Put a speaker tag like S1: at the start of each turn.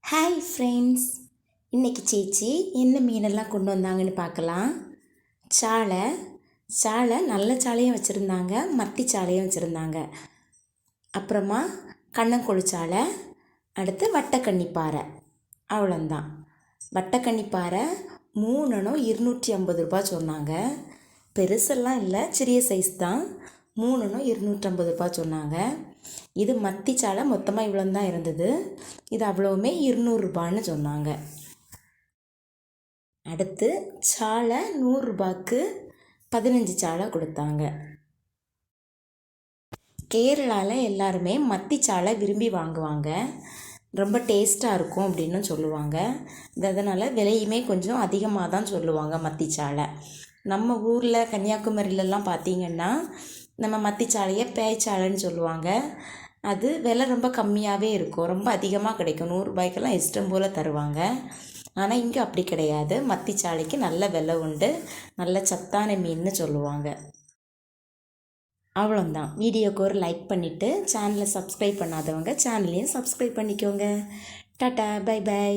S1: Hi friends, இன்றைக்கி சேச்சி என்ன மீனெல்லாம் கொண்டு வந்தாங்கன்னு பார்க்கலாம். சாலை சாலை நல்ல சாலையும் வச்சுருந்தாங்க, மத்தி சாலையும் வச்சுருந்தாங்க. அப்புறமா கண்ணங்கொழு சாலை, அடுத்து வட்டக்கன்னிப்பாறை. அவ்வளோந்தான். வட்டக்கன்னிப்பாறை 3 250 ரூபா சொன்னாங்க. பெருசெல்லாம் இல்லை, சிறிய சைஸ் தான். 3 250 ரூபா சொன்னாங்க. இது மத்தி சாலை மொத்தமாக இவ்வளோ தான் இருந்தது. இது அவ்வளோவுமே 200 ரூபான்னு சொன்னாங்க. அடுத்து சாலை 100 ரூபாய்க்கு 15 சாலை கொடுத்தாங்க. கேரளாவில் எல்லாருமே மத்தி சாலை விரும்பி வாங்குவாங்க, ரொம்ப டேஸ்ட்டாக இருக்கும் அப்படின்னு சொல்லுவாங்க. அதனால் விலையுமே கொஞ்சம் அதிகமாக தான் சொல்லுவாங்க மத்தி சாலை. நம்ம ஊரில் கன்னியாகுமரியிலலாம் பார்த்திங்கன்னா நம்ம மத்தி சாலையை பேய்ச்சாலைன்னு சொல்லுவாங்க. அது விலை ரொம்ப கம்மியாகவே இருக்கும், ரொம்ப அதிகமாக கிடைக்கும். 100 ரூபாய்க்கெல்லாம் இஷ்டம் போல் தருவாங்க. ஆனால் இங்கே அப்படி கிடையாது. மத்தி சாலைக்கு நல்ல விலை உண்டு, நல்ல சத்தான மீன்னு சொல்லுவாங்க. அவ்வளோந்தான். வீடியோக்கு ஒரு லைக் பண்ணிவிட்டு சேனலை சப்ஸ்கிரைப் பண்ணாதவங்க சேனலையும் சப்ஸ்கிரைப் பண்ணிக்கோங்க. Tata, bye by.